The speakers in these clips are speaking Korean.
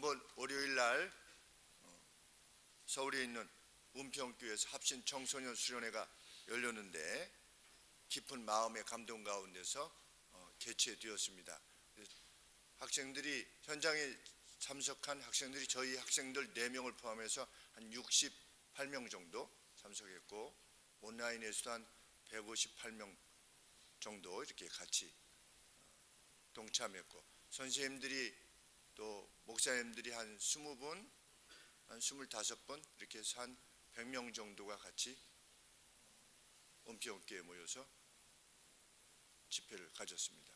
이번 월요일 날 서울에 있는 은평교회에서 합신 청소년 수련회가 열렸는데 깊은 마음의 감동 가운데서 개최되었습니다. 학생들이 현장에 참석한 학생들이 저희 학생들 4명을 포함해서 한 68명 정도 참석했고 온라인에서도 한 158명 정도 이렇게 같이 동참했고 선생님들이 또 목사님들이 한 20분, 한 25분 이렇게 해서 한 100명 정도가 같이 은평교회에 모여서 집회를 가졌습니다.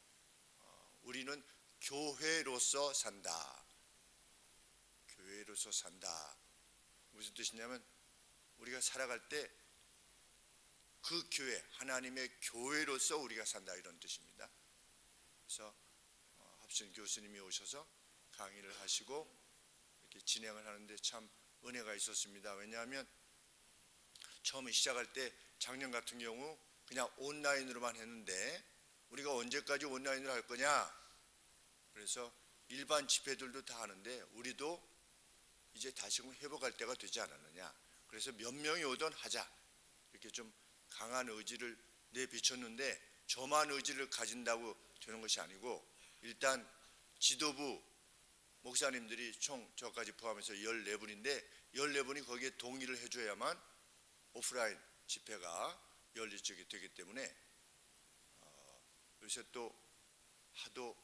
우리는 교회로서 산다. 교회로서 산다. 무슨 뜻이냐면 우리가 살아갈 때 그 교회, 하나님의 교회로서 우리가 산다 이런 뜻입니다. 그래서 합신 교수님이 오셔서 강의를 하시고 이렇게 진행을 하는데 참 은혜가 있었습니다. 왜냐하면 처음에 시작할 때 작년 같은 경우 그냥 온라인으로만 했는데 우리가 언제까지 온라인으로 할 거냐? 그래서 일반 집회들도 다 하는데 우리도 이제 다시금 회복할 때가 되지 않았느냐? 그래서 몇 명이 오든 하자 이렇게 좀 강한 의지를 내비쳤는데 저만 의지를 가진다고 되는 것이 아니고 일단 지도부 목사님들이 총 저까지 포함해서 14분인데 14분이 거기에 동의를 해줘야만 오프라인 집회가 열리게 되기 때문에 요새 또 하도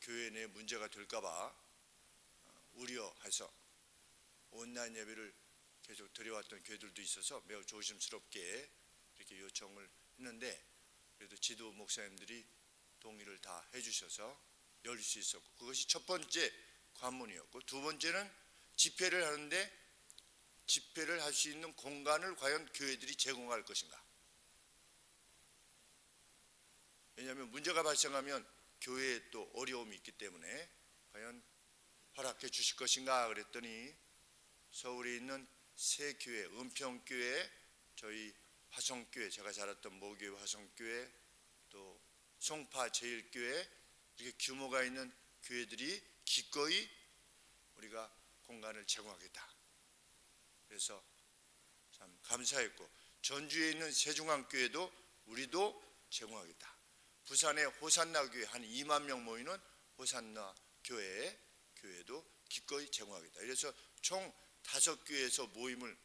교회 내 문제가 될까봐 우려해서 온라인 예배를 계속 드려왔던 교회들도 있어서 매우 조심스럽게 이렇게 요청을 했는데 그래도 지도 목사님들이 동의를 다 해주셔서 열릴 수 있었고 그것이 첫 번째 관문이었고 두 번째는 집회를 하는데 집회를 할 수 있는 공간을 과연 교회들이 제공할 것인가. 왜냐하면 문제가 발생하면 교회에 또 어려움이 있기 때문에 과연 허락해 주실 것인가 그랬더니 서울에 있는 새 교회, 은평교회, 저희 화성교회, 제가 자랐던 모교회 화성교회, 또 송파 제일교회 이렇게 규모가 있는 교회들이 기꺼이 우리가 공간을 제공하겠다. 그래서 참 감사했고 전주에 있는 세중앙교회도 우리도 제공하겠다. 부산의 호산나 교회 한 2만 명 모이는 호산나 교회도 기꺼이 제공하겠다. 그래서 총 5교회에서 모임을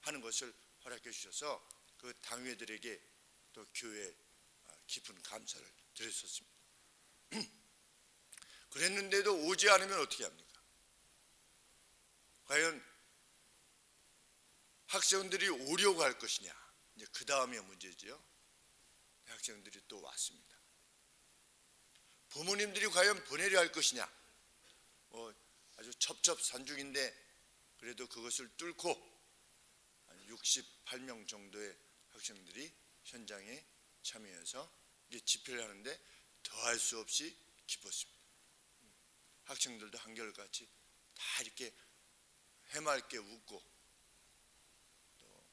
하는 것을 허락해 주셔서 그 당회들에게 또 교회에 깊은 감사를 드렸었습니다. 그랬는데도 오지 않으면 어떻게 합니까? 과연 학생들이 오려고 할 것이냐? 이제 그 다음에 문제죠. 학생들이 또 왔습니다. 부모님들이 과연 보내려 할 것이냐? 아주 첩첩산중인데 그래도 그것을 뚫고 한 68명 정도의 학생들이 현장에 참여해서 이게 집회를 하는데 더할 수 없이 기뻤습니다. 학생들도 한결같이 다 이렇게 해맑게 웃고 또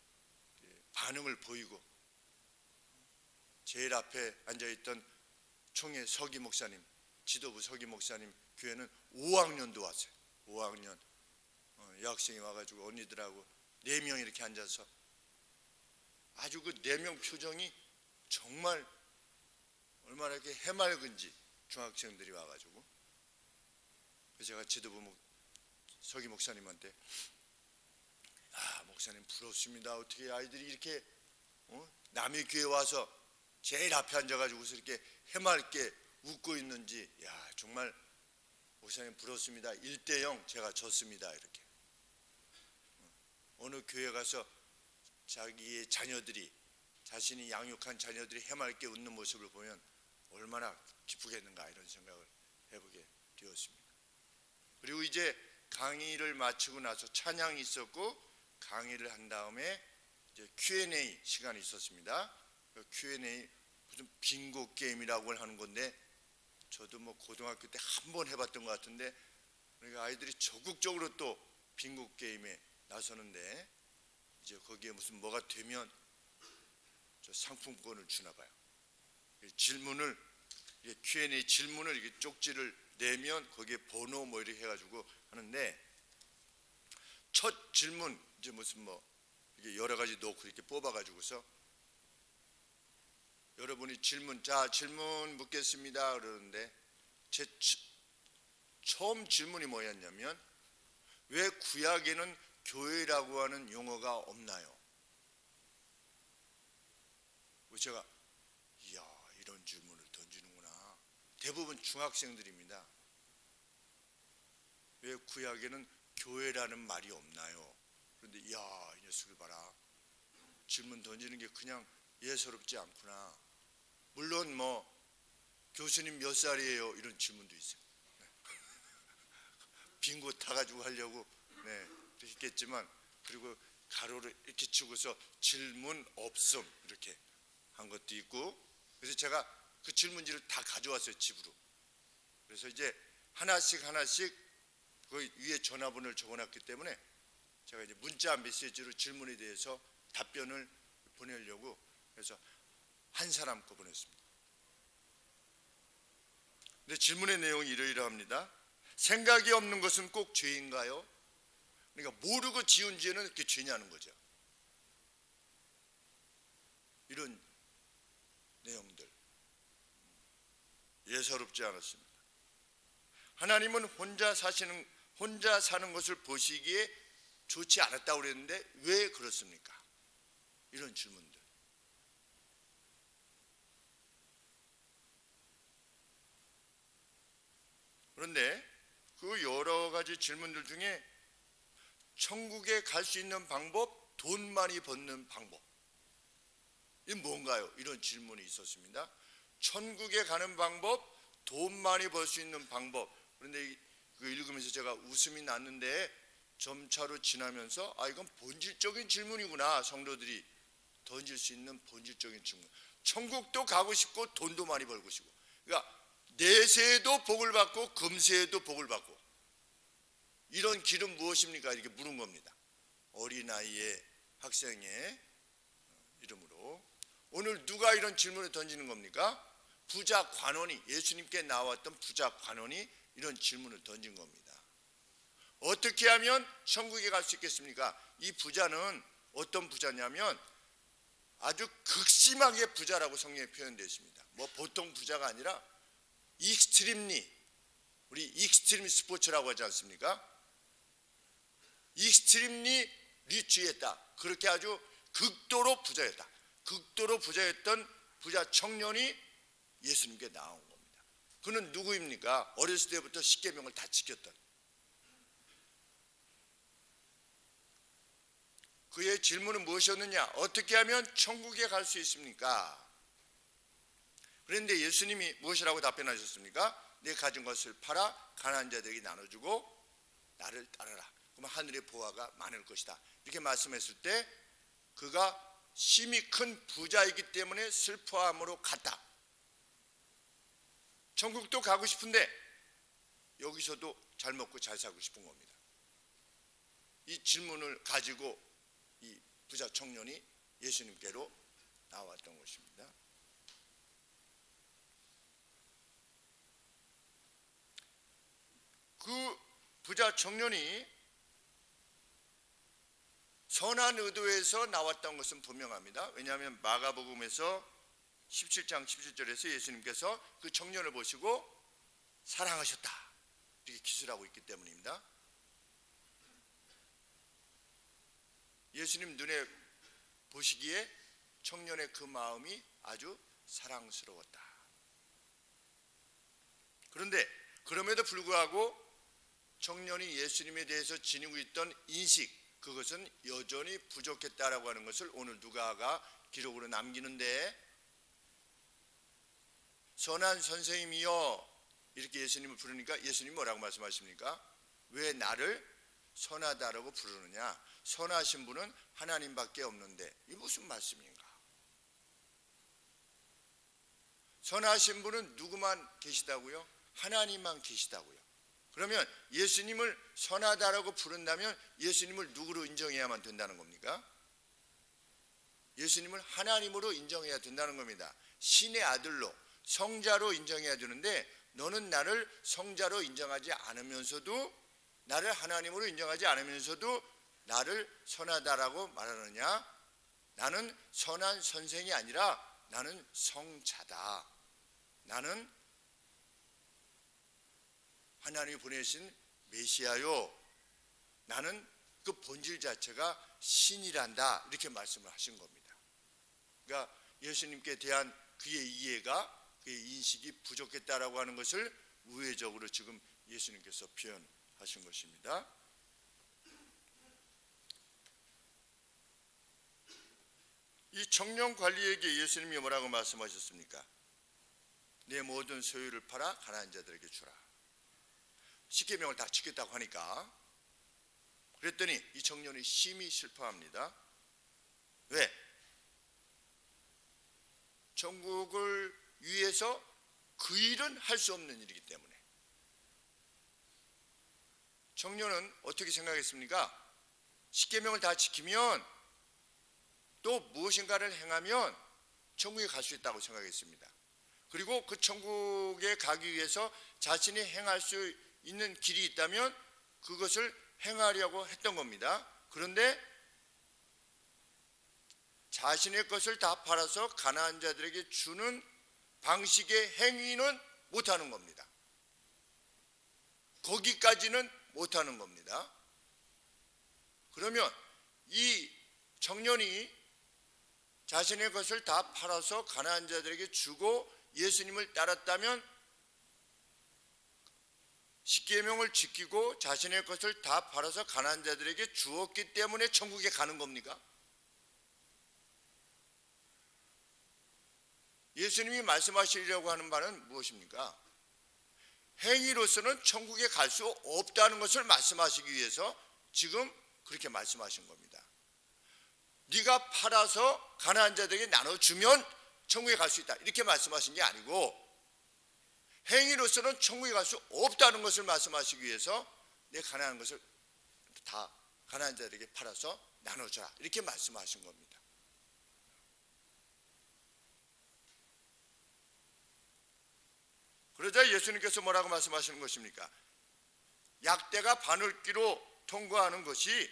반응을 보이고 제일 앞에 앉아있던 총회 서기 목사님, 지도부 서기 목사님 교회는 5학년도 왔어요. 5학년 여학생이 와가지고 언니들하고 4명 이렇게 앉아서 아주 그 4명 표정이 정말 얼마나 이렇게 해맑은지 중학생들이 와가지고 그래서 제가 지도부 서기 목사님한테 목사님 부럽습니다. 어떻게 아이들이 이렇게 남의 교회 와서 제일 앞에 앉아가지고서 이렇게 해맑게 웃고 있는지 정말 목사님 부럽습니다. 1대0 제가 졌습니다. 이렇게 어느 교회 가서 자기의 자녀들이 자신이 양육한 자녀들이 해맑게 웃는 모습을 보면 얼마나 기쁘겠는가 이런 생각을 해보게 되었습니다. 그리고 이제 강의를 마치고 나서 찬양이 있었고 강의를 한 다음에 이제 Q&A 시간이 있었습니다. Q&A 무슨 빙고 게임이라고 하는 건데 저도 고등학교 때 한 번 해봤던 것 같은데 그러니까 아이들이 적극적으로 또 빙고 게임에 나서는데 이제 거기에 무슨 뭐가 되면 저 상품권을 주나 봐요. 질문을 Q&A 질문을 이렇게 쪽지를 내면 거기에 번호 뭐 이렇게 해가지고 하는데, 첫 질문 이제 무슨 뭐 이게 여러 가지 놓고 이렇게 뽑아가지고서 여러분이 질문 묻겠습니다 그러는데, 제 처음 질문이 뭐였냐면, 왜 구약에는 교회라고 하는 용어가 없나요? 제가 이야, 이런 질문을 던지는구나. 대부분 중학생들입니다. 왜 구약에는 교회라는 말이 없나요? 그런데 이야, 이 녀석을 봐라. 질문 던지는 게 그냥 예사롭지 않구나. 물론 뭐 교수님 몇 살이에요? 이런 질문도 있어요. 빙고 타가지고 하려고 그랬겠지만, 그리고 가로를 이렇게 치고서 질문 없음 이렇게 한 것도 있고, 그래서 제가 그 질문지를 다 가져왔어요, 집으로. 그래서 이제 하나씩 그 위에 전화번호를 적어놨기 때문에 제가 이제 문자 메시지로 질문에 대해서 답변을 보내려고, 그래서 한 사람 거 보냈습니다. 근데 질문의 내용이 이러이러합니다. 생각이 없는 것은 꼭 죄인가요? 그러니까 모르고 지은 죄는 이렇게 죄냐는 거죠. 이런 내용들 예사롭지 않았습니다. 하나님은 혼자 사는 것을 보시기에 좋지 않았다고 그랬는데 왜 그렇습니까? 이런 질문들. 그런데 그 여러 가지 질문들 중에 천국에 갈 수 있는 방법, 돈 많이 버는 방법, 이 뭔가요? 이런 질문이 있었습니다. 천국에 가는 방법, 돈 많이 벌 수 있는 방법. 그런데 그 읽으면서 제가 웃음이 났는데, 점차로 지나면서 이건 본질적인 질문이구나. 성도들이 던질 수 있는 본질적인 질문. 천국도 가고 싶고 돈도 많이 벌고 싶고, 그러니까 내세에도 복을 받고 금세에도 복을 받고, 이런 길은 무엇입니까? 이렇게 물은 겁니다. 어린아이의 학생의 이름으로. 오늘 누가 이런 질문을 던지는 겁니까? 부자 관원이, 예수님께 나왔던 부자 관원이 이런 질문을 던진 겁니다. 어떻게 하면 천국에 갈 수 있겠습니까? 이 부자는 어떤 부자냐면 아주 극심하게 부자라고 성경에 표현되어 있습니다. 뭐 보통 부자가 아니라 익스트림리, 우리 익스트림 스포츠라고 하지 않습니까? 익스트림리 리치했다. 그렇게 아주 극도로 부자였다. 극도로 부자였던 부자 청년이 예수님께 나온 겁니다. 그는 누구입니까? 어렸을 때부터 십계명을 다 지켰던. 그의 질문은 무엇이었느냐? 어떻게 하면 천국에 갈 수 있습니까? 그런데 예수님이 무엇이라고 답변하셨습니까? 내 가진 것을 팔아 가난한 자들에게 나눠주고 나를 따르라. 그러면 하늘의 보화가 많을 것이다. 이렇게 말씀했을 때 그가 심히 큰 부자이기 때문에 슬퍼함으로 갔다. 천국도 가고 싶은데 여기서도 잘 먹고 잘 살고 싶은 겁니다. 이 질문을 가지고 이 부자 청년이 예수님께로 나왔던 것입니다. 그 부자 청년이 선한 의도에서 나왔던 것은 분명합니다. 왜냐하면 마가복음에서 17장 17절에서 예수님께서 그 청년을 보시고 사랑하셨다 이렇게 기술하고 있기 때문입니다. 예수님 눈에 보시기에 청년의 그 마음이 아주 사랑스러웠다. 그런데 그럼에도 불구하고 청년이 예수님에 대해서 지니고 있던 인식, 그것은 여전히 부족했다라고 하는 것을 오늘 누가가 기록으로 남기는데, 선한 선생님이여 이렇게 예수님을 부르니까 예수님이 뭐라고 말씀하십니까? 왜 나를 선하다라고 부르느냐? 선하신 분은 하나님밖에 없는데 이 무슨 말씀인가? 선하신 분은 누구만 계시다고요? 하나님만 계시다고요. 그러면 예수님을 선하다라고 부른다면 예수님을 누구로 인정해야만 된다는 겁니까? 예수님을 하나님으로 인정해야 된다는 겁니다. 신의 아들로, 성자로 인정해야 되는데 너는 나를 성자로 인정하지 않으면서도, 나를 하나님으로 인정하지 않으면서도 나를 선하다라고 말하느냐? 나는 선한 선생이 아니라 나는 성자다. 나는 하나님이 보내신 메시아요. 나는 그 본질 자체가 신이란다. 이렇게 말씀을 하신 겁니다. 그러니까 예수님께 대한 그의 이해가, 그의 인식이 부족했다라고 하는 것을 우회적으로 지금 예수님께서 표현하신 것입니다. 이 청년 관리에게 예수님이 뭐라고 말씀하셨습니까? 내 모든 소유를 팔아 가난한 자들에게 주라. 십계명을 다 지켰다고 하니까. 그랬더니 이 청년이 심히 슬퍼합니다. 왜? 천국을 위해서 그 일은 할 수 없는 일이기 때문에. 청년은 어떻게 생각했습니까? 십계명을 다 지키면, 또 무엇인가를 행하면 천국에 갈 수 있다고 생각했습니다. 그리고 그 천국에 가기 위해서 자신이 행할 수 있는 길이 있다면 그것을 행하려고 했던 겁니다. 그런데 자신의 것을 다 팔아서 가난한 자들에게 주는 방식의 행위는 못하는 겁니다. 거기까지는 못하는 겁니다. 그러면 이 청년이 자신의 것을 다 팔아서 가난한 자들에게 주고 예수님을 따랐다면, 십계명을 지키고 자신의 것을 다 팔아서 가난한 자들에게 주었기 때문에 천국에 가는 겁니까? 예수님이 말씀하시려고 하는 바는 무엇입니까? 행위로서는 천국에 갈 수 없다는 것을 말씀하시기 위해서 지금 그렇게 말씀하신 겁니다. 네가 팔아서 가난한 자들에게 나눠주면 천국에 갈 수 있다, 이렇게 말씀하신 게 아니고, 행위로서는 천국에 갈 수 없다는 것을 말씀하시기 위해서 내 가난한 것을 다 가난한 자들에게 팔아서 나눠줘라, 이렇게 말씀하신 겁니다. 그러자 예수님께서 뭐라고 말씀하시는 것입니까? 약대가 바늘기로 통과하는 것이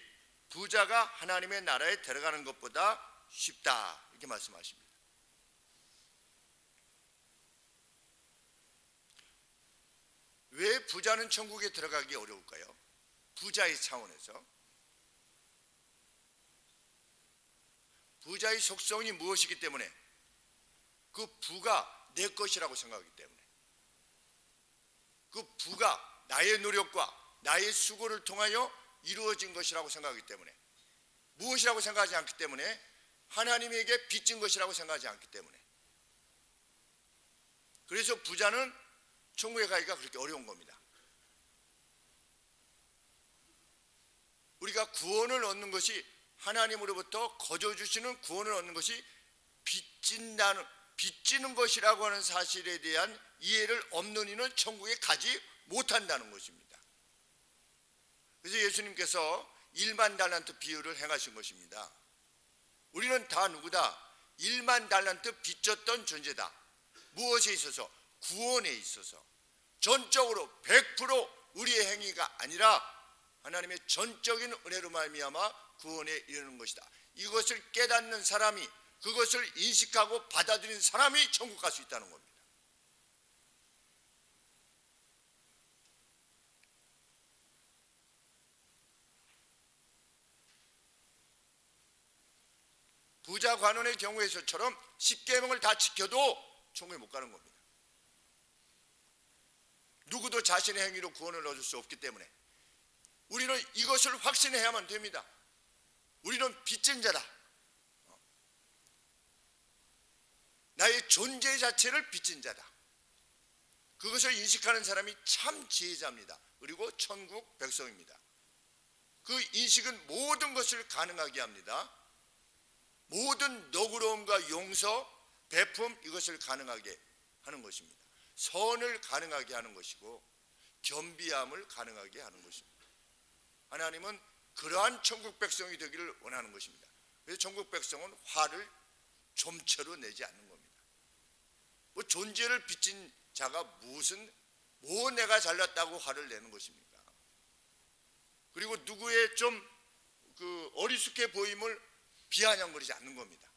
부자가 하나님의 나라에 들어가는 것보다 쉽다, 이렇게 말씀하십니다. 왜 부자는 천국에 들어가기 어려울까요? 부자의 차원에서. 부자의 속성이 무엇이기 때문에? 그 부가 내 것이라고 생각하기 때문에. 그 부가 나의 노력과 나의 수고를 통하여 이루어진 것이라고 생각하기 때문에. 무엇이라고 생각하지 않기 때문에? 하나님에게 빚진 것이라고 생각하지 않기 때문에. 그래서 부자는 천국에 가기가 그렇게 어려운 겁니다. 우리가 구원을 얻는 것이, 하나님으로부터 거저 주시는 구원을 얻는 것이 빚지는 것이라고 하는 사실에 대한 이해를 없는 이는 천국에 가지 못한다는 것입니다. 그래서 예수님께서 1만 달란트 비유를 행하신 것입니다. 우리는 다 누구다? 1만 달란트 빚졌던 존재다. 무엇에 있어서? 구원에 있어서. 전적으로 100% 우리의 행위가 아니라 하나님의 전적인 은혜로 말미암아 구원에 이르는 것이다. 이것을 깨닫는 사람이, 그것을 인식하고 받아들이는 사람이 천국 갈 수 있다는 겁니다. 부자 관원의 경우에서처럼 십계명을 다 지켜도 천국에 못 가는 겁니다. 누구도 자신의 행위로 구원을 얻을 수 없기 때문에 우리는 이것을 확신해야만 됩니다. 우리는 빚진 자다. 나의 존재 자체를 빚진 자다. 그것을 인식하는 사람이 참 지혜자입니다. 그리고 천국 백성입니다. 그 인식은 모든 것을 가능하게 합니다. 모든 너그러움과 용서, 베품, 이것을 가능하게 하는 것입니다. 선을 가능하게 하는 것이고 겸비함을 가능하게 하는 것입니다. 하나님은 그러한 천국 백성이 되기를 원하는 것입니다. 그래서 천국 백성은 화를 좀처럼 내지 않는 겁니다. 뭐 존재를 빚진 자가 뭐 내가 잘났다고 화를 내는 것입니까? 그리고 누구의 좀 그 어리숙해 보임을 비아냥거리지 않는 겁니다.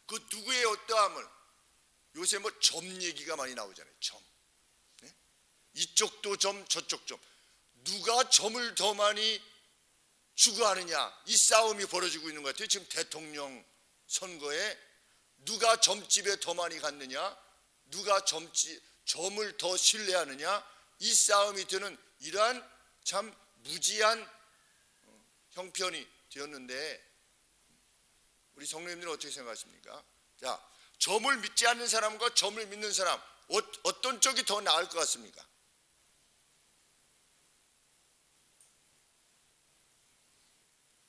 그 누구의 어떠함을, 요새 뭐 점 얘기가 많이 나오잖아요. 점. 네? 이쪽도 점, 저쪽 점. 누가 점을 더 많이 추구하느냐, 이 싸움이 벌어지고 있는 것 같아요. 지금 대통령 선거에 누가 점집에 더 많이 갔느냐, 누가 점을 더 신뢰하느냐, 이 싸움이 되는 이러한 참 무지한 형편이 되었는데, 우리 성도님들은 어떻게 생각하십니까? 자, 점을 믿지 않는 사람과 점을 믿는 사람, 어떤 쪽이 더 나을 것 같습니까?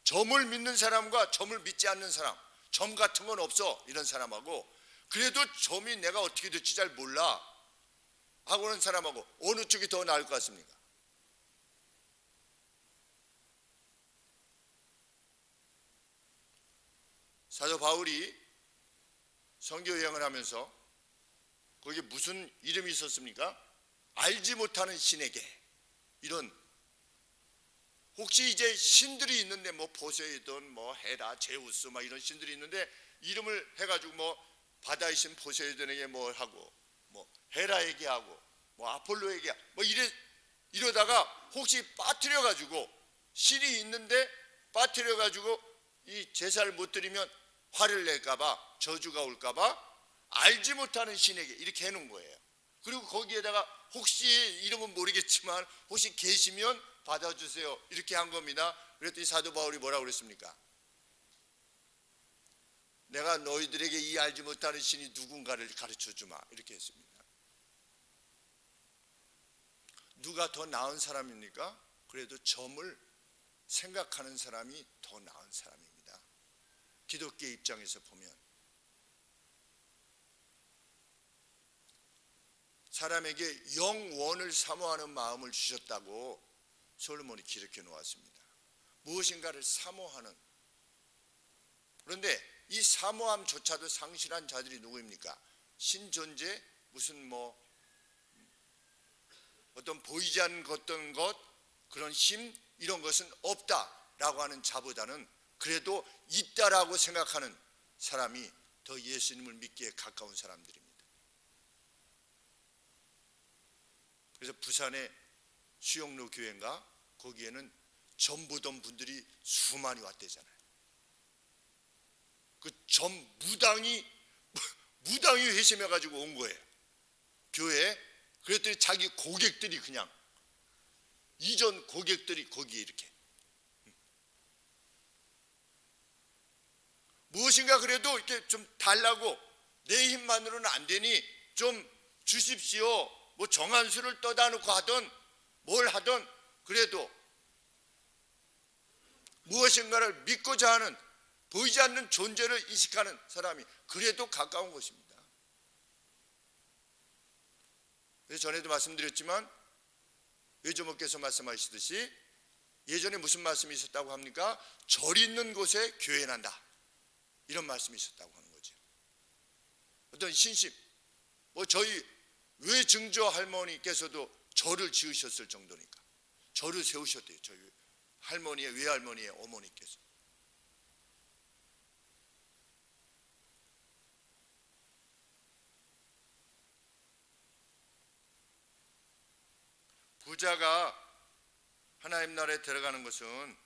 점을 믿는 사람과 점을 믿지 않는 사람, 점 같은 건 없어 이런 사람하고, 그래도 점이 내가 어떻게 될지 잘 몰라 하고 하는 사람하고 어느 쪽이 더 나을 것 같습니까? 사도 바울이 선교 여행을 하면서 거기에 무슨 이름이 있었습니까? 알지 못하는 신에게, 이런, 혹시 이제 신들이 있는데 뭐 포세이돈, 뭐 헤라, 제우스 막 이런 신들이 있는데 이름을 해가지고 뭐 바다의 신 포세이돈에게 뭐 하고, 뭐 헤라에게 하고, 뭐 아폴로에게 뭐 이러다가 혹시 빠뜨려가지고, 신이 있는데 빠뜨려가지고 이 제사를 못 드리면 화를 낼까봐, 저주가 올까봐 알지 못하는 신에게 이렇게 해놓은 거예요. 그리고 거기에다가 혹시 이름은 모르겠지만 혹시 계시면 받아주세요 이렇게 한 겁니다. 그랬더니 사도 바울이 뭐라고 그랬습니까? 내가 너희들에게 이 알지 못하는 신이 누군가를 가르쳐 주마 이렇게 했습니다. 누가 더 나은 사람입니까? 그래도 점을 생각하는 사람이 더 나은 사람입니다. 기독교의 입장에서 보면 사람에게 영원을 사모하는 마음을 주셨다고 솔로몬이 기록해 놓았습니다. 무엇인가를 사모하는. 그런데 이 사모함조차도 상실한 자들이 누구입니까? 신존재, 무슨 뭐 어떤 보이지 않는 어떤 것, 그런 힘, 이런 것은 없다라고 하는 자보다는 그래도 있다라고 생각하는 사람이 더 예수님을 믿기에 가까운 사람들입니다. 그래서 부산의 수영로 교회인가, 거기에는 점 보던 분들이 수많이 왔대잖아요. 그 점 무당이 회심해가지고 온 거예요, 교회에. 그랬더니 자기 고객들이, 그냥 이전 고객들이 거기에 이렇게 무엇인가 그래도 이렇게 좀 달라고, 내 힘만으로는 안 되니 좀 주십시오, 뭐 정한수를 떠다 놓고 하던 뭘 하던, 그래도 무엇인가를 믿고자 하는, 보이지 않는 존재를 인식하는 사람이 그래도 가까운 것입니다. 그래서 전에도 말씀드렸지만 외조목께서 말씀하시듯이 예전에 무슨 말씀이 있었다고 합니까? 절 있는 곳에 교회 난다, 이런 말씀이 있었다고 하는 거죠. 어떤 신심, 뭐 저희 외증조 할머니께서도 절을 지으셨을 정도니까 절을 세우셨대요. 저희 할머니의, 외할머니의 어머니께서. 부자가 하나님 나라에 들어가는 것은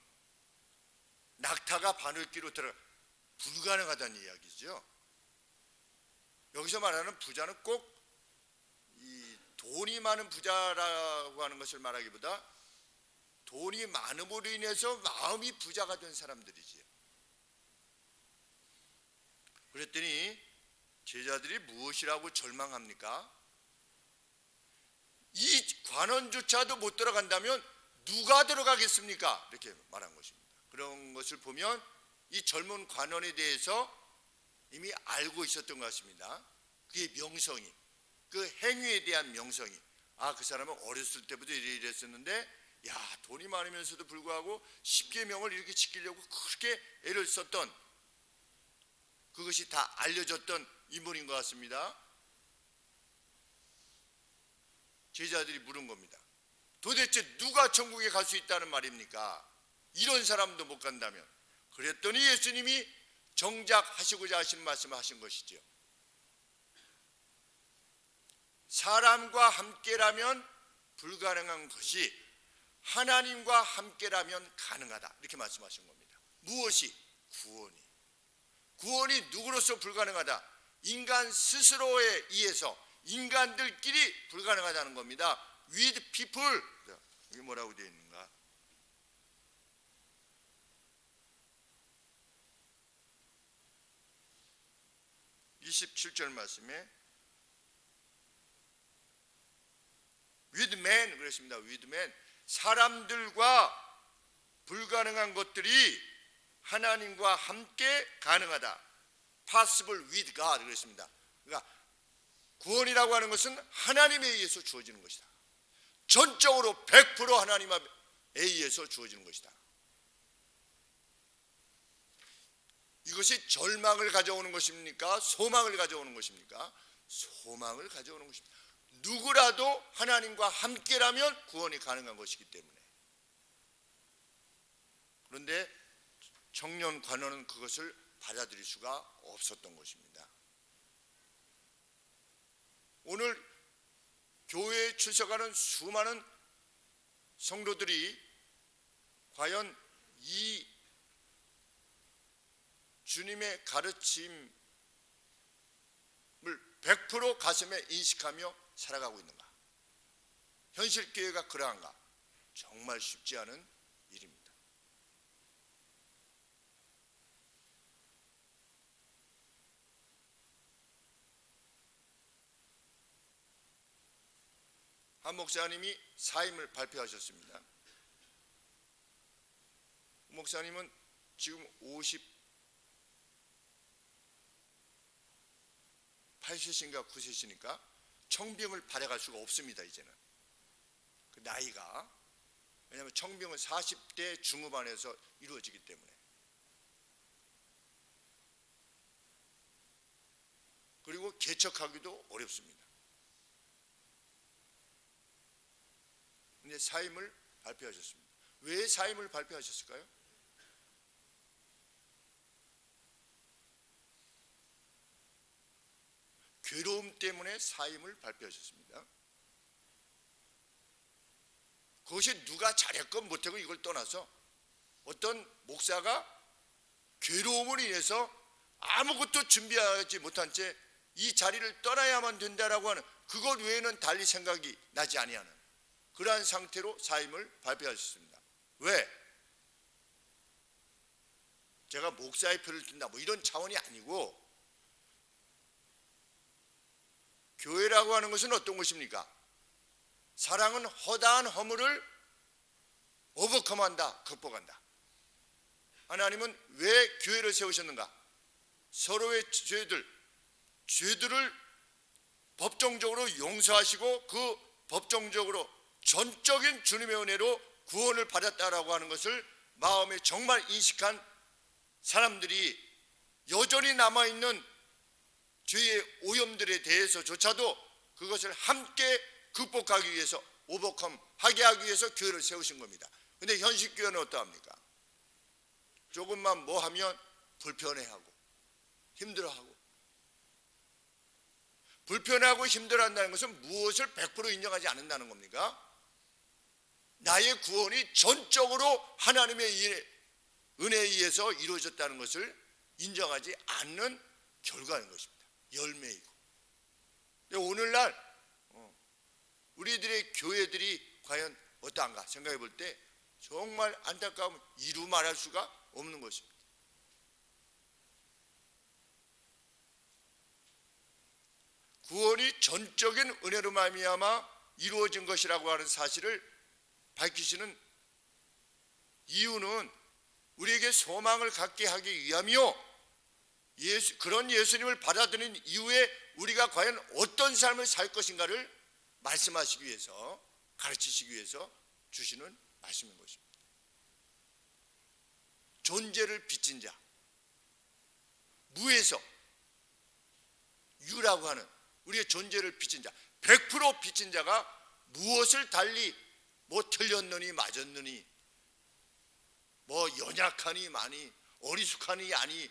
낙타가 바늘귀로 불가능하다는 이야기죠. 여기서 말하는 부자는 꼭 이 돈이 많은 부자라고 하는 것을 말하기보다 돈이 많음으로 인해서 마음이 부자가 된 사람들이지요. 그랬더니 제자들이 무엇이라고 절망합니까? 이 관원조차도 못 들어간다면 누가 들어가겠습니까? 이렇게 말한 것입니다. 그런 것을 보면 이 젊은 관원에 대해서 이미 알고 있었던 것 같습니다. 그의 명성이, 그 행위에 대한 명성이, 아, 그 사람은 어렸을 때부터 이랬었는데, 야, 돈이 많으면서도 불구하고 십계명을 이렇게 지키려고 그렇게 애를 썼던, 그것이 다 알려졌던 인물인 것 같습니다. 제자들이 물은 겁니다. 도대체 누가 천국에 갈 수 있다는 말입니까? 이런 사람도 못 간다면. 그랬더니 예수님이 정작 하시고자 하신 말씀을 하신 것이죠. 사람과 함께라면 불가능한 것이 하나님과 함께라면 가능하다, 이렇게 말씀하신 겁니다. 무엇이? 구원이 누구로서 불가능하다? 인간 스스로에 의해서 인간들끼리 불가능하다는 겁니다. With people. 이게 뭐라고 되어 있는가? (27절) 말씀에 with man 그랬습니다. with man. 사람들과 불가능한 것들이 하나님과 함께 가능하다. possible with God 그랬습니다. 그러니까 구원이라고 하는 것은 하나님에 의해서 주어지는 것이다. 전적으로 100% 하나님에 의해서 주어지는 것이다. 이것이 절망을 가져오는 것입니까? 소망을 가져오는 것입니까? 소망을 가져오는 것입니다. 누구라도 하나님과 함께라면 구원이 가능한 것이기 때문에. 그런데 청년 관원은 그것을 받아들일 수가 없었던 것입니다. 오늘 교회에 출석하는 수많은 성도들이 과연 이 주님의 가르침을 100% 가슴에 인식하며 살아가고 있는가? 현실교회가 그러한가? 정말 쉽지 않은 일입니다. 한 목사님이 사임을 발표하셨습니다. 목사님은 지금 58세신가 9세시니까 청병을 발행할 수가 없습니다. 이제는 그 나이가, 왜냐하면 청병은 40대 중후반에서 이루어지기 때문에. 그리고 개척하기도 어렵습니다. 근데 사임을 발표하셨습니다. 왜 사임을 발표하셨을까요? 괴로움 때문에 사임을 발표하셨습니다. 그것이 누가 잘했건 못했건 이걸 떠나서 어떤 목사가 괴로움을 인해서 아무것도 준비하지 못한 채 이 자리를 떠나야만 된다라고 하는, 그것 외에는 달리 생각이 나지 아니하는 그러한 상태로 사임을 발표하셨습니다. 왜? 제가 목사의 표를 든다 뭐 이런 차원이 아니고, 교회라고 하는 것은 어떤 것입니까? 사랑은 허다한 허물을 오버컴한다, 극복한다. 하나님은 왜 교회를 세우셨는가? 서로의 죄들을 법정적으로 용서하시고 그 법정적으로 전적인 주님의 은혜로 구원을 받았다라고 하는 것을 마음에 정말 인식한 사람들이 여전히 남아있는 죄의 오염들에 대해서조차도 그것을 함께 극복하기 위해서, 오버컴하게 하기 위해서 교회를 세우신 겁니다. 그런데 현실 교회는 어떠합니까? 조금만 뭐 하면 불편해하고 힘들어하고. 불편하고 힘들어한다는 것은 무엇을 100% 인정하지 않는다는 겁니까? 나의 구원이 전적으로 하나님의 은혜에 의해서 이루어졌다는 것을 인정하지 않는 결과인 것입니다. 열매이고. 오늘날 우리들의 교회들이 과연 어떠한가 생각해 볼 때 정말 안타까움 이루 말할 수가 없는 것입니다. 구원이 전적인 은혜로 말미암아 이루어진 것이라고 하는 사실을 밝히시는 이유는 우리에게 소망을 갖게 하기 위함이요, 그런 예수님을 받아들인 이후에 우리가 과연 어떤 삶을 살 것인가를 말씀하시기 위해서, 가르치시기 위해서 주시는 말씀인 것입니다. 존재를 빚진 자, 무에서 유라고 하는 우리의 존재를 비친 자, 100% 비친 자가 무엇을 달리 뭐 틀렸느니 맞았느니 뭐 연약하니 많이 어리숙하니 아니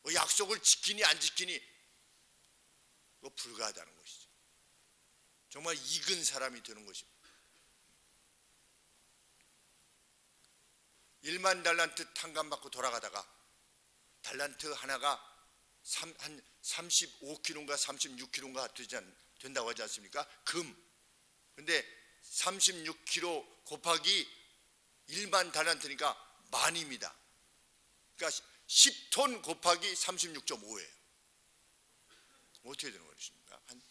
뭐 약속을 지키니 안 지키니 그거 불가하다는 것이죠. 정말 익은 사람이 되는 것입니다. 1만 달란트 탕감받고 돌아가다가 달란트 하나가 한 35kg인가 36kg인가 된다고 하지 않습니까? 금. 근데 36kg 곱하기 1만 달란트니까 만입니다. 그러니까 10톤 곱하기 36.5예요. 어떻게 되는 것입니까? 한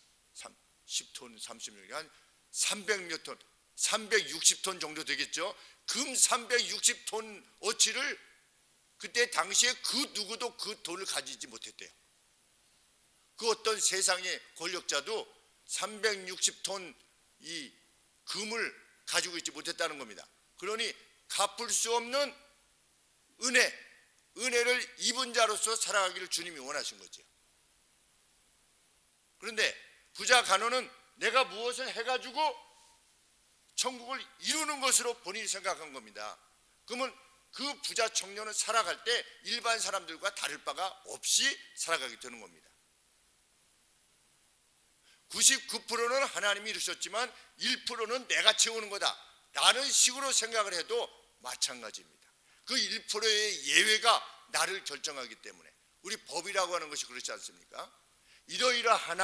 10톤 36, 한 300몇 톤, 360톤 정도 되겠죠. 금 360톤 어치를 그때 당시에 그 누구도 그 돈을 가지지 못했대요. 그 어떤 세상의 권력자도 360톤 이 금을 가지고 있지 못했다는 겁니다. 그러니 갚을 수 없는 은혜를 입은 자로서 살아가기를 주님이 원하신 거죠. 그런데 부자 간호는 내가 무엇을 해가지고 천국을 이루는 것으로 본인이 생각한 겁니다. 그러면 그 부자 청년은 살아갈 때 일반 사람들과 다를 바가 없이 살아가게 되는 겁니다. 99%는 하나님이 이루셨지만 1%는 내가 채우는 거다 라는 식으로 생각을 해도 마찬가지입니다. 그 1%의 예외가 나를 결정하기 때문에 우리 법이라고 하는 것이 그렇지 않습니까? 이러이러한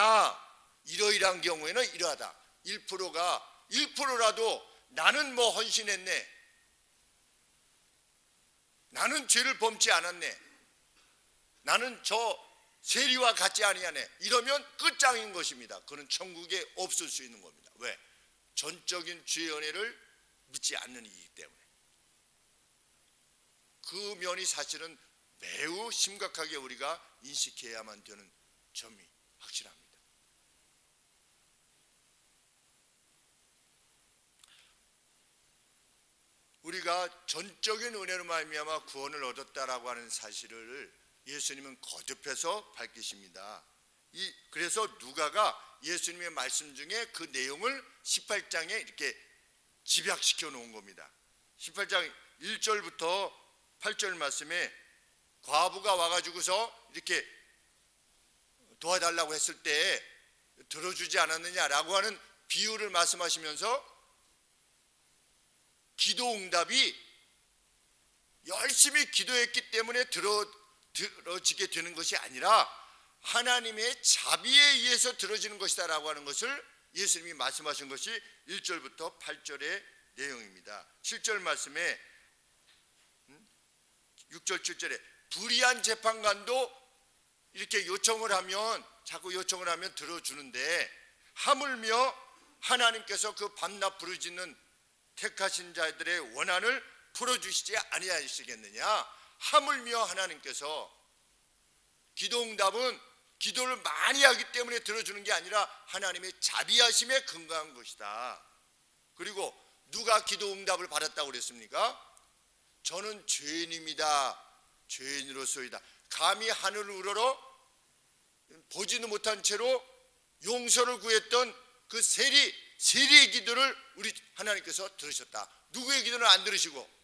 경우에는 이러하다. 1%라도 나는 뭐 헌신했네, 나는 죄를 범치 않았네, 나는 저 세리와 같지 아니하네, 이러면 끝장인 것입니다. 그는 천국에 없을 수 있는 겁니다. 왜? 전적인 주의 은혜를 믿지 않는 이기 때문에. 그 면이 사실은 매우 심각하게 우리가 인식해야만 되는 점이 확실합니다. 우리가 전적인 은혜로 말미암아 구원을 얻었다라고 하는 사실을 예수님은 거듭해서 밝히십니다. 그래서 누가가 예수님의 말씀 중에 그 내용을 18장에 이렇게 집약시켜 놓은 겁니다. 18장 1절부터 8절 말씀에 과부가 와가지고서 이렇게 도와달라고 했을 때 들어주지 않았느냐라고 하는 비유를 말씀하시면서 기도 응답이 열심히 기도했기 때문에 들어지게 되는 것이 아니라 하나님의 자비에 의해서 들어지는 것이다 라고 하는 것을 예수님이 말씀하신 것이 1절부터 8절의 내용입니다. 7절 말씀에 6절 7절에 불의한 재판관도 이렇게 자꾸 요청을 하면 들어주는데 하물며 하나님께서 그 밤낮 부르짖는 택하신 자들의 원한을 풀어주시지 아니하시겠느냐. 하물며 하나님께서 기도응답은 기도를 많이 하기 때문에 들어주는 게 아니라 하나님의 자비하심에 근거한 것이다. 그리고 누가 기도응답을 받았다고 그랬습니까? 저는 죄인입니다. 죄인으로서이다. 감히 하늘을 우러러 보지도 못한 채로 용서를 구했던 그 세리의 기도를 우리 하나님께서 들으셨다. 누구의 기도는 안 들으시고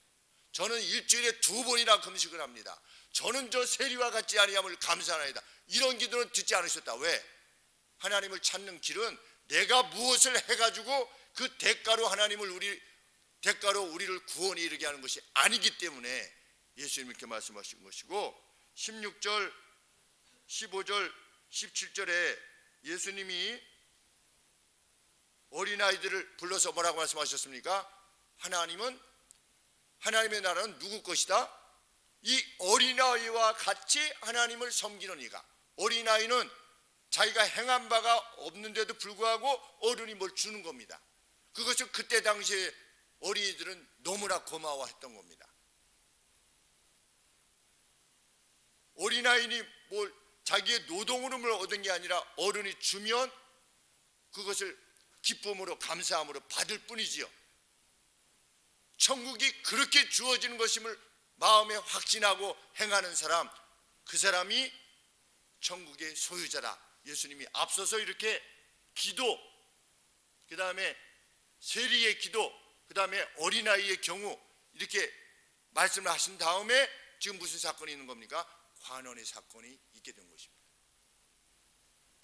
저는 일주일에 2번이나 금식을 합니다. 저는 저 세리와 같지 아니함을 감사하나이다. 이런 기도는 듣지 않으셨다. 왜? 하나님을 찾는 길은 내가 무엇을 해가지고 그 대가로 우리를 구원에 이르게 하는 것이 아니기 때문에 예수님이 이렇게 말씀하신 것이고 16절, 15절, 17절에 예수님이 어린아이들을 불러서 뭐라고 말씀하셨습니까? 하나님의 나라는 누구 것이다? 이 어린아이와 같이 하나님을 섬기는 이가. 어린아이는 자기가 행한 바가 없는데도 불구하고 어른이 뭘 주는 겁니다. 그것을 그때 당시에 어린이들은 너무나 고마워했던 겁니다. 어린아이니 뭘 자기의 노동으로 뭘 얻은 게 아니라 어른이 주면 그것을 기쁨으로 감사함으로 받을 뿐이지요. 천국이 그렇게 주어지는 것임을 마음에 확신하고 행하는 사람, 그 사람이 천국의 소유자다. 예수님이 앞서서 이렇게 기도, 그 다음에 세리의 기도, 그 다음에 어린아이의 경우 이렇게 말씀을 하신 다음에 지금 무슨 사건이 있는 겁니까? 환원의 사건이 있게 된 것입니다.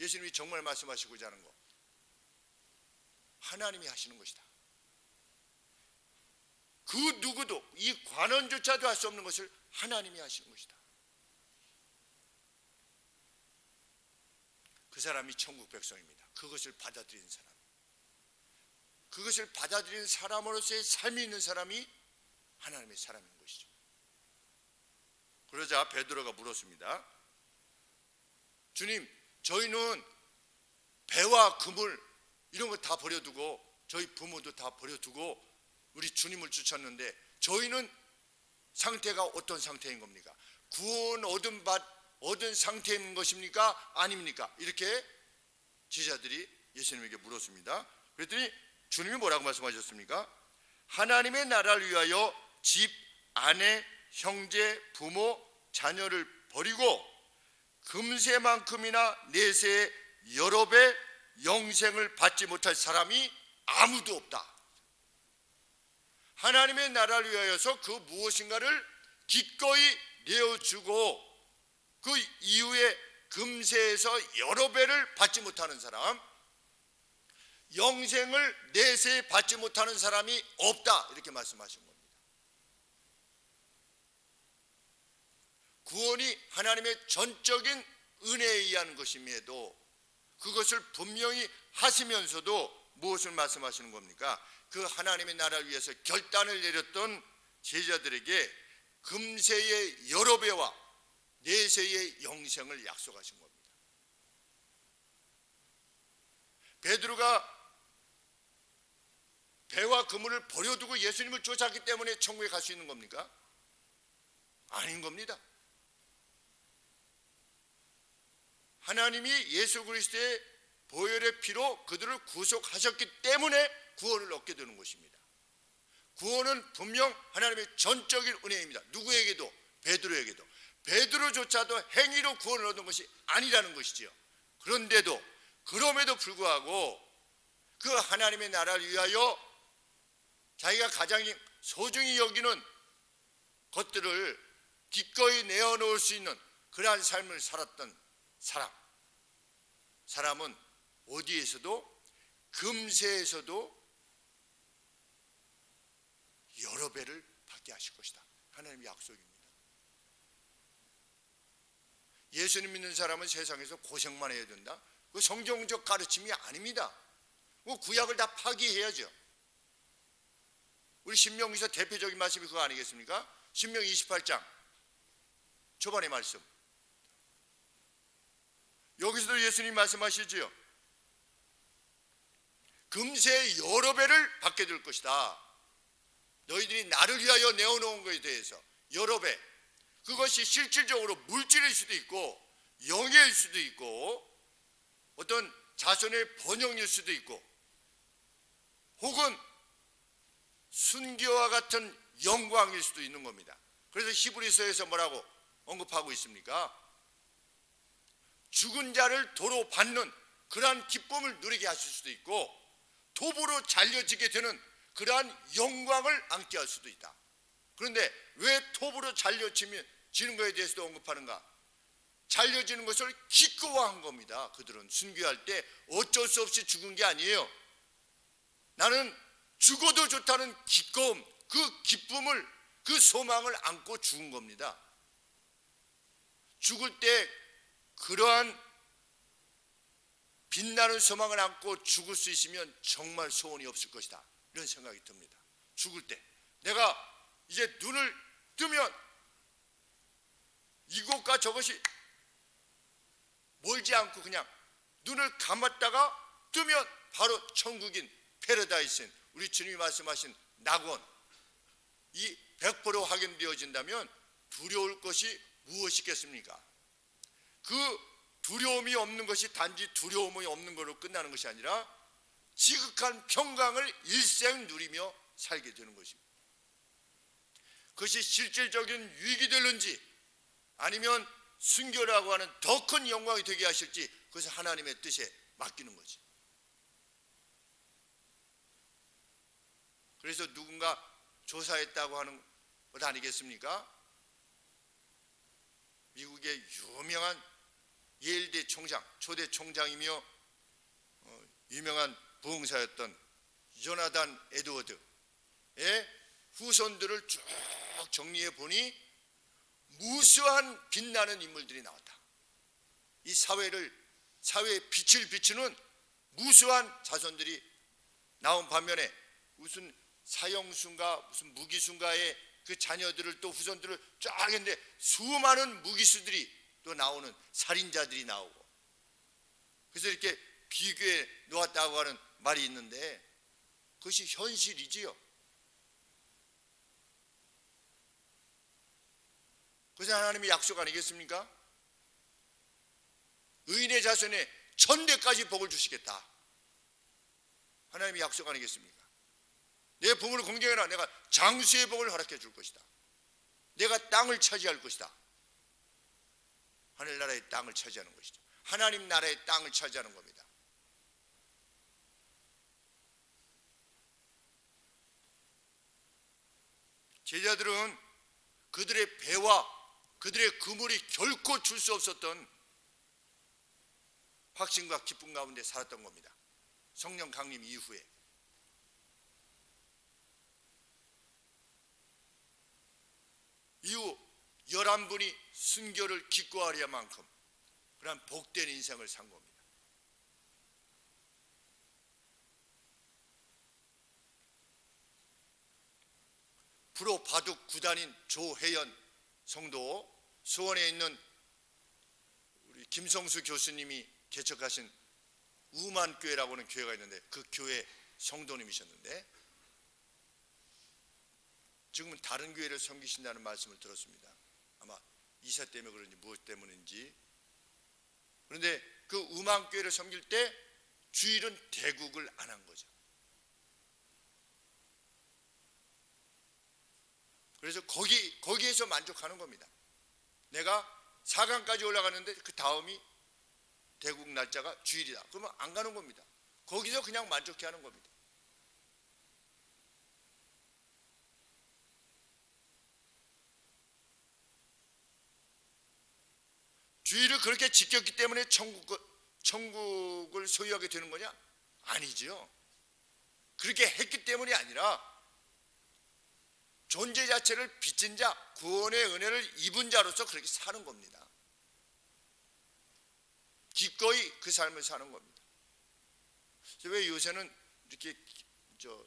예수님이 정말 말씀하시고자 하는 것, 하나님이 하시는 것이다. 그 누구도 이 관원조차도 할 수 없는 것을 하나님이 하시는 것이다. 그 사람이 천국 백성입니다. 그것을 받아들인 사람, 그것을 받아들인 사람으로서의 삶이 있는 사람이 하나님의 사람인 것이죠. 그러자 베드로가 물었습니다. 주님, 저희는 배와 그물 이런 거 다 버려두고 저희 부모도 다 버려두고 우리 주님을 쫓았는데 저희는 상태가 어떤 상태인 겁니까? 구원 얻은 상태인 것입니까? 아닙니까? 이렇게 제자들이 예수님에게 물었습니다. 그랬더니 주님이 뭐라고 말씀하셨습니까? 하나님의 나라를 위하여 집, 아내, 형제, 부모, 자녀를 버리고 금세만큼이나 내세의 여러 배 영생을 받지 못할 사람이 아무도 없다. 하나님의 나라를 위하여서 그 무엇인가를 기꺼이 내어주고 그 이후에 금세에서 여러 배를 받지 못하는 사람, 영생을 내세에 받지 못하는 사람이 없다, 이렇게 말씀하신 겁니다. 구원이 하나님의 전적인 은혜에 의한 것임에도 그것을 분명히 하시면서도 무엇을 말씀하시는 겁니까? 그 하나님의 나라를 위해서 결단을 내렸던 제자들에게 금세의 여러 배와 내세의 영생을 약속하신 겁니다. 베드로가 배와 그물을 버려두고 예수님을 쫓았기 때문에 천국에 갈 수 있는 겁니까? 아닌 겁니다. 하나님이 예수 그리스도의 보혈의 피로 그들을 구속하셨기 때문에 구원을 얻게 되는 것입니다. 구원은 분명 하나님의 전적인 은혜입니다. 누구에게도, 베드로에게도. 베드로조차도 행위로 구원을 얻은 것이 아니라는 것이지요. 그럼에도 불구하고 그 하나님의 나라를 위하여 자기가 가장 소중히 여기는 것들을 기꺼이 내어놓을 수 있는 그러한 삶을 살았던 사람은 어디에서도 금세에서도 여러 배를 받게 하실 것이다. 하나님의 약속입니다. 예수님 믿는 사람은 세상에서 고생만 해야 된다? 그 성경적 가르침이 아닙니다. 그 구약을 다 파기해야죠. 우리 신명기서 대표적인 말씀이 그거 아니겠습니까? 신명기 28장 초반의 말씀. 여기서도 예수님 말씀하시지요. 금세 여러 배를 받게 될 것이다. 너희들이 나를 위하여 내어놓은 것에 대해서 여러 배. 그것이 실질적으로 물질일 수도 있고 영예일 수도 있고 어떤 자손의 번영일 수도 있고 혹은 순교와 같은 영광일 수도 있는 겁니다. 그래서 히브리서에서 뭐라고 언급하고 있습니까? 죽은 자를 도로 받는 그러한 기쁨을 누리게 하실 수도 있고 도보로 잘려지게 되는 그러한 영광을 안게 할 수도 있다. 그런데 왜 톱으로 잘려지는 것에 대해서도 언급하는가? 잘려지는 것을 기꺼워한 겁니다. 그들은 순교할 때 어쩔 수 없이 죽은 게 아니에요. 나는 죽어도 좋다는 기꺼움, 그 기쁨을, 그 소망을 안고 죽은 겁니다. 죽을 때 그러한 빛나는 소망을 안고 죽을 수 있으면 정말 소원이 없을 것이다, 이런 생각이 듭니다. 죽을 때 내가 이제 눈을 뜨면 이곳과 저것이 멀지 않고 그냥 눈을 감았다가 뜨면 바로 천국인 패러다이스인 우리 주님이 말씀하신 낙원, 이 100% 확인되어진다면 두려울 것이 무엇이겠습니까? 그 두려움이 없는 것이 단지 두려움이 없는 것으로 끝나는 것이 아니라 지극한 평강을 일생 누리며 살게 되는 것입니다. 그것이 실질적인 유익이 되는지 아니면 순교라고 하는 더 큰 영광이 되게 하실지 그것은 하나님의 뜻에 맡기는 거지. 그래서 누군가 조사했다고 하는 것 아니겠습니까? 미국의 유명한 예일대 총장, 초대 총장이며 유명한 부흥사였던 조나단 에드워드의 후손들을 쭉 정리해 보니 무수한 빛나는 인물들이 나왔다. 이 사회에 빛을 비추는 무수한 자손들이 나온 반면에 무슨 사형수인가 무슨 무기수인가의 그 자녀들을 또 후손들을 쫙 했는데 수많은 무기수들이 또 나오는 살인자들이 나오고, 그래서 이렇게 비교해 놓았다고 하는 말이 있는데 그것이 현실이지요. 그것은 하나님의 약속 아니겠습니까? 의인의 자손에 천대까지 복을 주시겠다. 하나님의 약속 아니겠습니까? 내 부모를 공경해라. 내가 장수의 복을 허락해 줄 것이다. 내가 땅을 차지할 것이다. 하늘나라의 땅을 차지하는 것이죠. 하나님 나라의 땅을 차지하는 겁니다. 제자들은 그들의 배와 그들의 그물이 결코 줄 수 없었던 확신과 기쁨 가운데 살았던 겁니다. 성령 강림 이후에. 이후 11분이 순교를 기꺼하려 만큼 그런 복된 인생을 산 겁니다. 프로 바둑 구단인 조혜연 성도, 수원에 있는 우리 김성수 교수님이 개척하신 우만교회라고 하는 교회가 있는데 그 교회 성도님이셨는데 지금은 다른 교회를 섬기신다는 말씀을 들었습니다. 아마 이사 때문에 그런지 무엇 때문인지. 그런데 그 우만교회를 섬길 때 주일은 대국을 안 한 거죠. 그래서 거기에서 만족하는 겁니다. 내가 4강까지 올라가는데 그 다음이 대국 날짜가 주일이다. 그러면 안 가는 겁니다. 거기서 그냥 만족해 하는 겁니다. 주일을 그렇게 지켰기 때문에 천국을 소유하게 되는 거냐? 아니죠. 그렇게 했기 때문이 아니라 존재 자체를 빚진 자, 구원의 은혜를 입은 자로서 그렇게 사는 겁니다. 기꺼이 그 삶을 사는 겁니다. 왜 요새는 이렇게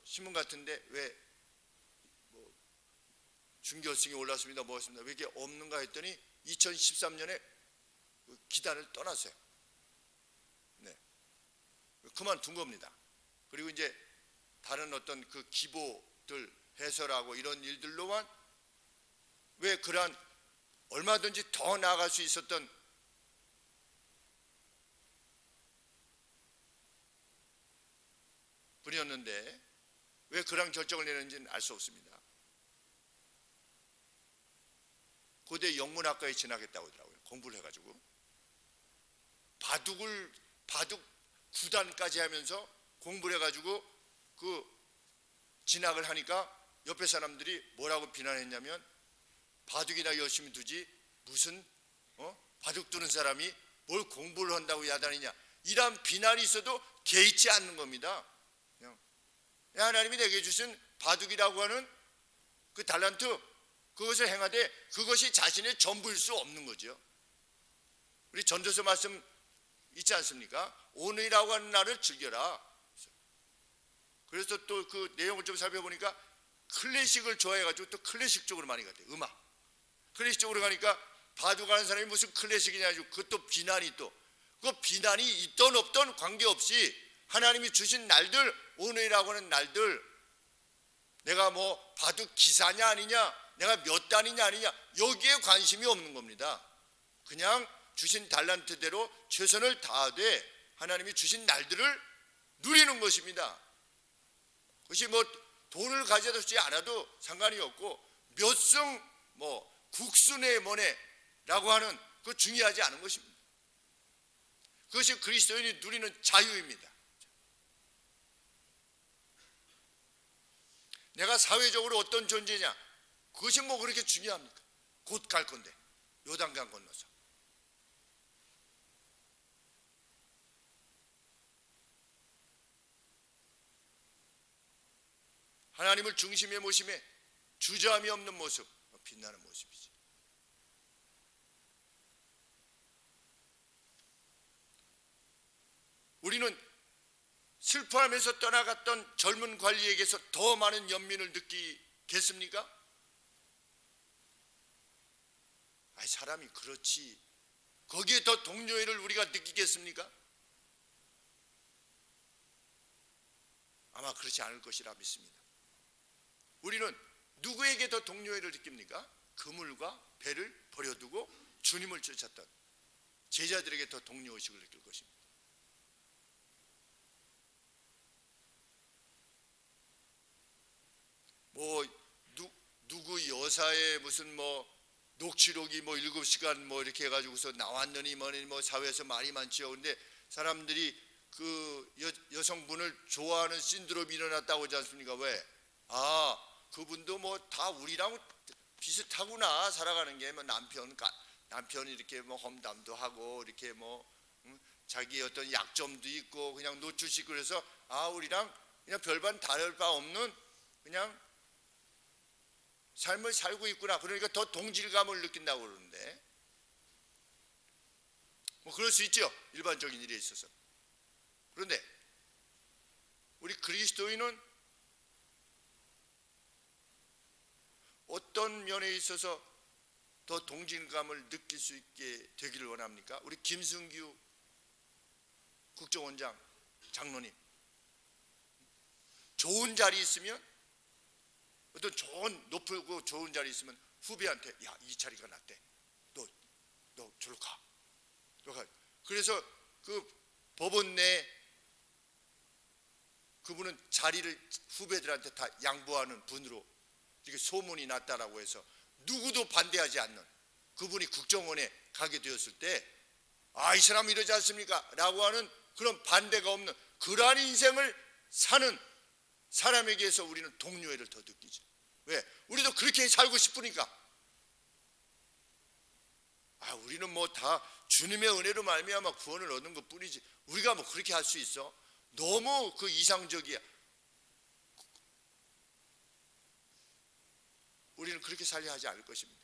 신문 같은데 왜 중교승이 올랐습니다, 뭐였습니다, 왜 이게 없는가 했더니 2013년에 기단을 떠났어요. 네, 그만둔 겁니다. 그리고 이제 다른 어떤 그 기보들 해설하고 이런 일들로만 왜 그러한 얼마든지 더 나아갈 수 있었던 분이었는데 왜 그런 결정을 내는지는 알 수 없습니다. 고대 영문학과에 진학했다고 하더라고요. 공부를 해가지고 바둑 9단까지 하면서 공부를 해가지고 그 진학을 하니까 옆에 사람들이 뭐라고 비난했냐면 바둑이나 열심히 두지 무슨 바둑 두는 사람이 뭘 공부를 한다고 야단이냐, 이런 비난이 있어도 개의치 않는 겁니다. 그냥 하나님이 내게 주신 바둑이라고 하는 그 달란트, 그것을 행하되 그것이 자신의 전부일 수 없는 거죠. 우리 전도서 말씀 있지 않습니까? 오늘이라고 하는 날을 즐겨라. 그래서 또 그 내용을 좀 살펴보니까 클래식을 좋아해가지고 또 클래식 쪽으로 많이 갔대요. 음악 클래식 쪽으로 가니까 바둑하는 사람이 무슨 클래식이냐, 그것도 비난이, 또 그 비난이 있던 없던 관계없이 하나님이 주신 날들, 오늘이라고 하는 날들, 내가 뭐 바둑 기사냐 아니냐, 내가 몇 단이냐 아니냐, 여기에 관심이 없는 겁니다. 그냥 주신 달란트대로 최선을 다하되 하나님이 주신 날들을 누리는 것입니다. 그것이 뭐 돈을 가져다 주지 않아도 상관이 없고 몇 승 국수네 뭐네라고 하는 그거 중요하지 않은 것입니다. 그것이 그리스도인이 누리는 자유입니다. 내가 사회적으로 어떤 존재냐, 그것이 뭐 그렇게 중요합니까? 곧 갈 건데, 요단강 건너서. 하나님을 중심에 모심에 주저함이 없는 모습, 빛나는 모습이지. 우리는 슬퍼하면서 떠나갔던 젊은 관리에게서 더 많은 연민을 느끼겠습니까? 아니, 사람이 그렇지. 거기에 더 동료애를 우리가 느끼겠습니까? 아마 그렇지 않을 것이라 믿습니다. 우리는 누구에게 더 동료애를 느낍니까? 그물과 배를 버려두고 주님을 쫓았던 제자들에게 더 동료의식을 느낄 것입니다. 누구 여사의 무슨 녹취록이 7시간 이렇게 해가지고서 나왔느니 뭐니 사회에서 말이 많지요. 근데 사람들이 그 여성분을 좋아하는 신드롬이 일어났다고 하지 않습니까? 왜? 그분도 다 우리랑 비슷하구나. 살아가는 게 남편이 이렇게 험담도 하고 이렇게 자기 어떤 약점도 있고 그냥 노출시키고 그래서 우리랑 그냥 별반 다를 바 없는 그냥 삶을 살고 있구나. 그러니까 더 동질감을 느낀다고 그러는데 그럴 수 있죠. 일반적인 일에 있어서. 그런데 우리 그리스도인은 어떤 면에 있어서 더 동질감을 느낄 수 있게 되기를 원합니까? 우리 김승규 국정원장 장로님, 좋은 자리 있으면 어떤 높고 좋은 자리 있으면 후배한테 이 자리가 낫대. 너 저로 가. 그래서 그 법원 내 그분은 자리를 후배들한테 다 양보하는 분으로 이렇게 소문이 났다라고 해서 누구도 반대하지 않는 그분이 국정원에 가게 되었을 때 이 사람 이러지 않습니까? 라고 하는 그런 반대가 없는 그러한 인생을 사는 사람에게서 우리는 동료애를 더 느끼죠. 왜? 우리도 그렇게 살고 싶으니까. 우리는 다 주님의 은혜로 말미암아 구원을 얻는 것 뿐이지 우리가 그렇게 할 수 있어? 너무 그 이상적이야. 우리는 그렇게 살려 하지 않을 것입니다.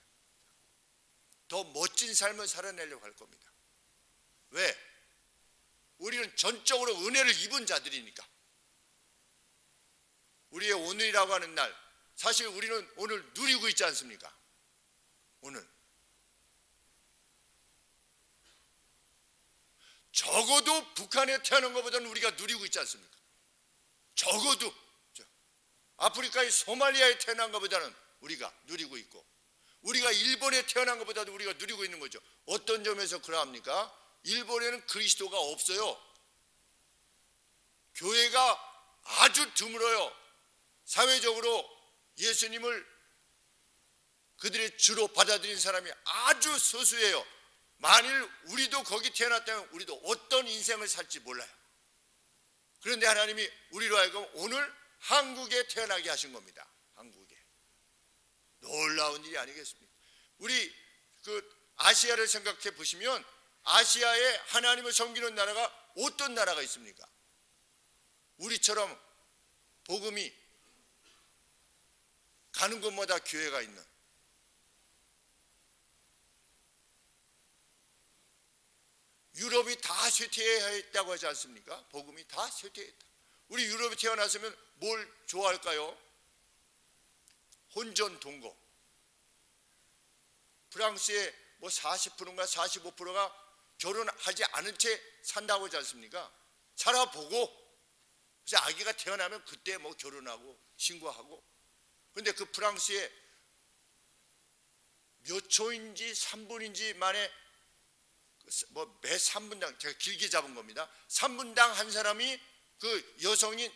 더 멋진 삶을 살아내려고 할 겁니다. 왜? 우리는 전적으로 은혜를 입은 자들이니까. 우리의 오늘이라고 하는 날, 사실 우리는 오늘 누리고 있지 않습니까? 오늘 적어도 북한에 태어난 것보다는 우리가 누리고 있지 않습니까? 적어도 아프리카의 소말리아에 태어난 것보다는 우리가 누리고 있고, 우리가 일본에 태어난 것보다도 우리가 누리고 있는 거죠. 어떤 점에서 그러합니까? 일본에는 그리스도가 없어요. 교회가 아주 드물어요. 사회적으로 예수님을 그들의 주로 받아들인 사람이 아주 소수예요. 만일 우리도 거기 태어났다면 우리도 어떤 인생을 살지 몰라요. 그런데 하나님이 우리로 하여금 오늘 한국에 태어나게 하신 겁니다. 한국에. 놀라운 일이 아니겠습니까? 우리 아시아를 생각해 보시면 아시아에 하나님을 섬기는 나라가 어떤 나라가 있습니까? 우리처럼 복음이 가는 곳마다 교회가 있는, 유럽이 다 쇠퇴했다고 하지 않습니까? 복음이 다 쇠퇴했다. 우리 유럽에 태어났으면 뭘 좋아할까요? 혼전 동거. 프랑스의 40%인가 45%가 결혼하지 않은 채 산다고 하지 않습니까? 살아보고 그래서 아기가 태어나면 그때 결혼하고 신고하고. 그런데 그 프랑스에 몇 초인지 3분인지 만에 매 3분당, 제가 길게 잡은 겁니다. 3분당 한 사람이 그 여성이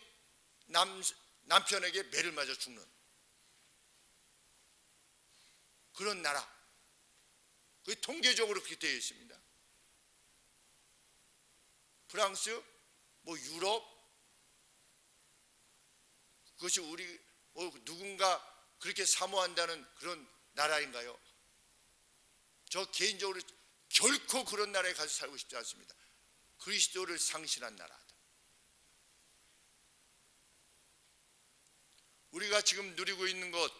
남편에게 매를 맞아 죽는 그런 나라. 그 통계적으로 그렇게 되어 있습니다. 프랑스, 유럽, 그것이 우리 누군가 그렇게 사모한다는 그런 나라인가요? 저 개인적으로 결코 그런 나라에 가서 살고 싶지 않습니다. 그리스도를 상실한 나라다. 우리가 지금 누리고 있는 것,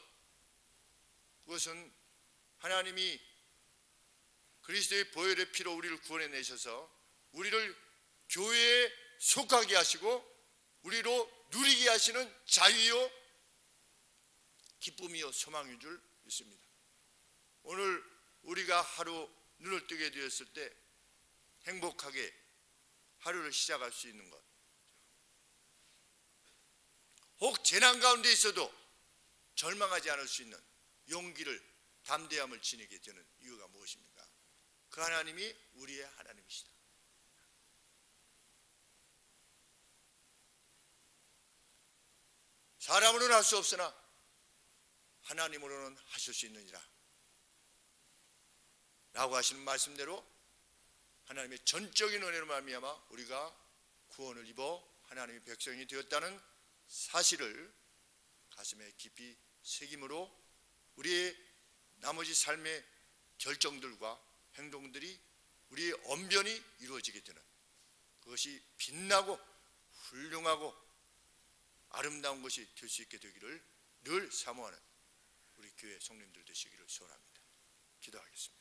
그것은 하나님이 그리스도의 보혈의 피로 우리를 구원해내셔서 우리를 교회에 속하게 하시고 우리로 누리게 하시는 자유요 기쁨이요 소망인 줄 믿습니다. 오늘 우리가 하루 눈을 뜨게 되었을 때 행복하게 하루를 시작할 수 있는 것, 혹 재난 가운데 있어도 절망하지 않을 수 있는 용기를, 담대함을 지니게 되는 이유가 무엇입니까? 그 하나님이 우리의 하나님이시다. 사람으로는 할 수 없으나 하나님으로는 하실 수 있느니라 라고 하시는 말씀대로 하나님의 전적인 은혜로 말미암아 우리가 구원을 입어 하나님의 백성이 되었다는 사실을 가슴에 깊이 새김으로 우리의 나머지 삶의 결정들과 행동들이 우리의 언변이 이루어지게 되는, 그것이 빛나고 훌륭하고 아름다운 것이 될 수 있게 되기를 늘 사모하는 우리 교회 성도님들 되시기를 소원합니다. 기도하겠습니다.